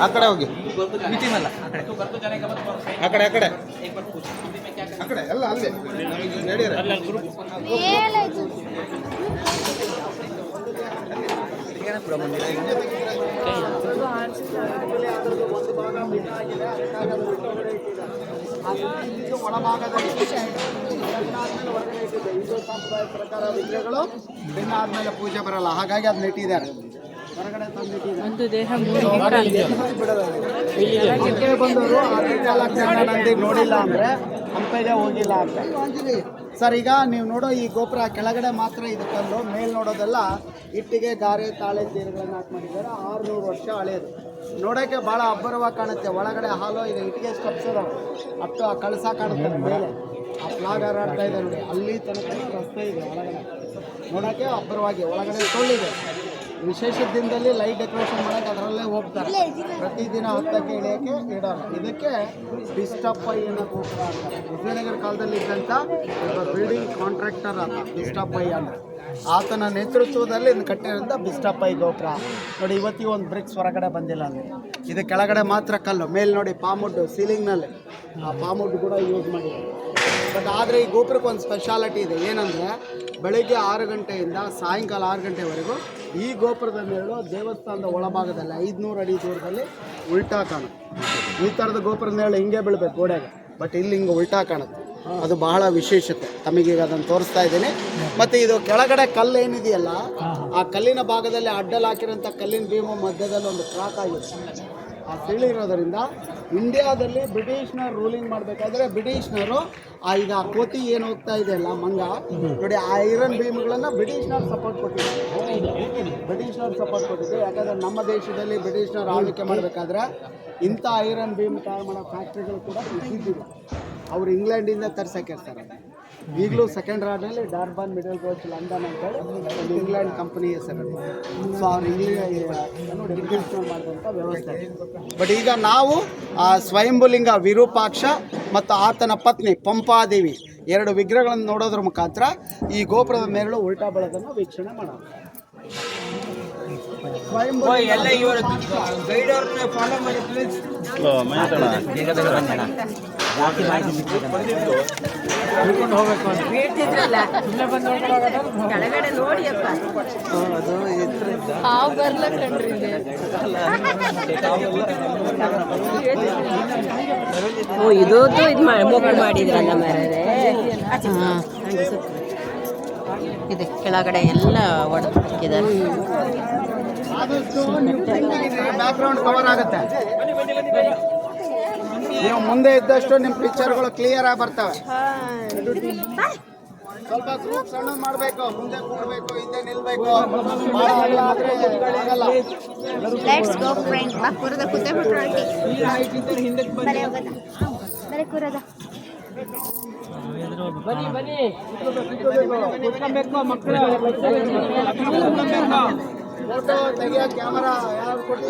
ಆ ಕಡೆ ಹೋಗಿ ಆ ಕಡೆ ಎಲ್ಲ ಅಲ್ಲಿ ನಡೀರ ಒಳಭಾಗದಲ್ಲಿ ಹೊರಗಡೆ ಇಟ್ಟಿದೆ. ಹಿಂದೂ ಸಂಪ್ರದಾಯ ಪ್ರಕಾರ ವಿಗ್ರಹಗಳು ಭಿನ್ನ ಆದ್ಮೇಲೆ ಪೂಜೆ ಬರಲ್ಲ, ಹಾಗಾಗಿ ಅದನ್ನ ಇಟ್ಟಿದ್ದಾರೆ ಹೊರಗಡೆ ತಂದಿಟ್ಟಿದ್ದಾರೆ. ಬಂದವರು ನಂದಿ ನೋಡಿಲ್ಲ ಅಂದ್ರೆ ಹಂಪೆಗೆ ಹೋಗಿಲ್ಲ ಅಂತ ಸರ್. ಈಗ ನೀವು ನೋಡೋ ಈ ಗೋಪುರ ಕೆಳಗಡೆ ಮಾತ್ರ ಇದು ಕಲ್ಲು, ಮೇಲ್ ನೋಡೋದೆಲ್ಲ ಇಟ್ಟಿಗೆ, ಗಾರೆ, ತಾಳೆ, ತೀರುಗಳನ್ನು ಹಾಕಿ ಮಾಡಿದ್ದಾರೆ. 600 ವರ್ಷ ಹಳೆಯದು. ನೋಡೋಕ್ಕೆ ಭಾಳ ಅಬ್ಬರವಾಗಿ ಕಾಣುತ್ತೆ. ಒಳಗಡೆ ಹಾಲು ಈಗ ಇಟ್ಟಿಗೆ ಸ್ಟೆಪ್ಸ್ ಅದಾವೆ, ಅಷ್ಟು ಆ ಕಳಸ ಕಾಣುತ್ತೆ ಮೇಲೆ. ಆ ಫ್ಲಾಗ್ ಹಾರಾಡ್ತಾ ಇದೆ ನೋಡಿ, ಅಲ್ಲಿ ತನಕ ರಸ್ತೆ ಇದೆ ಒಳಗಡೆ. ನೋಡೋಕ್ಕೆ ಅಬ್ಬರವಾಗಿ ಒಳಗಡೆ ಟೊಳ್ಳಿದೆ. ವಿಶೇಷ ದಿನದಲ್ಲಿ ಲೈಟ್ ಡೆಕೋರೇಷನ್ ಮಾಡೋಕ್ಕೆ ಅದರಲ್ಲೇ ಹೋಗ್ತಾರೆ. ಪ್ರತಿದಿನ ಹತ್ತಕ್ಕೆ ಇಳಿಯೋಕ್ಕೆ ಇಡೋಲ್ಲ. ಇದಕ್ಕೆ ಬಿಸ್ಟಪ್ಪಯ್ಯನ ಗೋಪುರ ಅಂತಾರೆ. ವಿಜಯನಗರ ಕಾಲದಲ್ಲಿ ಇದ್ದಂಥ ಒಬ್ಬ ಬಿಲ್ಡಿಂಗ್ ಕಾಂಟ್ರಾಕ್ಟರ್ ಅಂತ ಬಿಸ್ಟಪ್ಪಯ್ಯ ಅಂದರೆ, ಆತನ ನೇತೃತ್ವದಲ್ಲಿ ಇದನ್ನು ಕಟ್ಟಿರೋಂಥ ಬಿಸ್ಟಪ್ಪಯ್ಯ ಗೋಪುರ ನೋಡಿ. ಇವತ್ತಿಗೆ ಒಂದು ಬ್ರಿಕ್ಸ್ ಹೊರಗಡೆ ಬಂದಿಲ್ಲ ಅಂದರೆ, ಇದು ಕೆಳಗಡೆ ಮಾತ್ರ ಕಲ್ಲು. ಮೇಲೆ ನೋಡಿ ಪಾಮುಡ್ಡು ಸೀಲಿಂಗ್ನಲ್ಲಿ, ಆ ಪಾಮುಡ್ಡು ಕೂಡ ಯೂಸ್ ಮಾಡಿದ್ದಾರೆ. ಬಟ್ ಆದರೆ ಈ ಗೋಪುರಕ್ಕೆ ಒಂದು ಸ್ಪೆಷಾಲಿಟಿ ಇದೆ. ಏನಂದರೆ ಬೆಳಗ್ಗೆ 6 ಗಂಟೆಯಿಂದ ಸಾಯಂಕಾಲ 6 ಗಂಟೆವರೆಗೂ ಈ ಗೋಪುರದ ನೆರಳು ದೇವಸ್ಥಾನದ ಒಳಭಾಗದಲ್ಲಿ 500 ಅಡಿ ದೂರದಲ್ಲಿ ಉಲ್ಟಾ ಕಾಣುತ್ತೆ. ಈ ಥರದ ಗೋಪುರದ ನೆರಳು ಹಿಂಗೆ ಬೀಳಬೇಕು ಗೋಡೆಗೆ, ಬಟ್ ಇಲ್ಲಿ ಹಿಂಗೆ ಉಲ್ಟಾ ಕಾಣುತ್ತೆ. ಅದು ಬಹಳ ವಿಶೇಷತೆ. ತಮಗೀಗ ಅದನ್ನು ತೋರಿಸ್ತಾ ಇದ್ದೀನಿ. ಮತ್ತು ಇದು ಕೆಳಗಡೆ ಕಲ್ಲು ಏನಿದೆಯಲ್ಲ, ಆ ಕಲ್ಲಿನ ಭಾಗದಲ್ಲಿ ಅಡ್ಡಲ್ ಹಾಕಿರೋಂಥ ಕಲ್ಲಿನ ಭೀಮು ಮಧ್ಯದಲ್ಲಿ ಒಂದು ಕ್ರಾಕ್ ಆಗಿದೆ. ಆ ಸೀಳಿರೋದರಿಂದ ಇಂಡಿಯಾದಲ್ಲಿ ಬ್ರಿಟಿಷ್ನರು ರೂಲಿಂಗ್ ಮಾಡಬೇಕಾದ್ರೆ ಬ್ರಿಟಿಷ್ನರು ಈಗ ಕೋತಿ ಏನು ಹೋಗ್ತಾ ಇದೆಯಲ್ಲ ಮಂಗ ನೋಡಿ, ಆ ಐರನ್ ಭೀಮ್ಗಳನ್ನು ಬ್ರಿಟಿಷ್ನವ್ರು ಸಪೋರ್ಟ್ ಕೊಟ್ಟಿದ್ದಾರೆ. ಯಾಕಂದರೆ ನಮ್ಮ ದೇಶದಲ್ಲಿ ಬ್ರಿಟಿಷ್ನವ್ರು ಆಳ್ವಿಕೆ ಮಾಡಬೇಕಾದ್ರೆ ಇಂಥ ಐರನ್ ಭೀಮ್ ತಯಾರು ಮಾಡೋ ಫ್ಯಾಕ್ಟ್ರಿಗಳು ಕೂಡ ಇದ್ದಿದ್ದಿಲ್ಲ. ಅವರು ಇಂಗ್ಲೆಂಡಿಂದ ತರಿಸಾಕಿರ್ತಾರೆ. ಈಗಲೂ ಸೆಕೆಂಡ್ ರಾಡ್ನಲ್ಲಿ ಡಾರ್ಬನ್, ಮಿಡಲ್ ರೋಚ್, ಲಂಡನ್ ಅಂತೇಳಿ ಒಂದು ಇಂಗ್ಲೆಂಡ್ ಕಂಪನಿ ಹೆಸರು. ಸೊ ಅವ್ರು ಬ್ರಿಟಿಷ್ನವ್ರು ಮಾಡಿದಂಥ ವ್ಯವಸ್ಥೆ. ಬಟ್ ಈಗ ನಾವು ಆ ಸ್ವಯಂಭುಲಿಂಗ ವಿರೂಪಾಕ್ಷ ಮತ್ತು ಆತನ ಪತ್ನಿ ಪಂಪಾದೇವಿ 2 ವಿಗ್ರಹಗಳನ್ನು ನೋಡೋದ್ರ ಮುಖಾಂತರ ಈ ಗೋಪುರದ ನೆರಳು ಉಲ್ಟಾ ಬೆಳೆದನ್ನು ವೀಕ್ಷಣೆ ಮಾಡೋಣ. ಇದು ಮಾಡಿದ್ರಲ್ಲ ಮಾರೇ. ಇದೆ ಕೆಳಗಡೆ ಎಲ್ಲ ಒಡೆದಿದ್ದಾರೆ. ಬ್ಯಾಕ್ಗ್ರೌಂಡ್ ಕವರ್ ಆಗುತ್ತೆ. ನೀವು ಮುಂದೆ ಇದ್ದಷ್ಟು ನಿಮ್ಮ ಪಿಕ್ಚರ್ಗಳು ಕ್ಲಿಯರ್ ಆಗಿ ಬರ್ತವೆ. ಸ್ವಲ್ಪ ಗ್ರೂಪ್ ಸಣ್ಣ ಮಾಡಬೇಕು, ಮುಂದೆ ಕೂಡಬೇಕು, ಹಿಂದೆ ನಿಲ್ಬೇಕು. Let's go friend. ಕೂರದ ಕೂತೆ ಬಿಟ್ರೆ ಬರೆ ಹೋಗದ ಬರೆ ಕೂರದ ಬನ್ನಿ ಮಕ್ಕಳು ಫೋಟೋ ತೆಗಿಯೋ ಕ್ಯಾಮರಾ ಯಾರು ಕೊಡ್ತೀರಾ?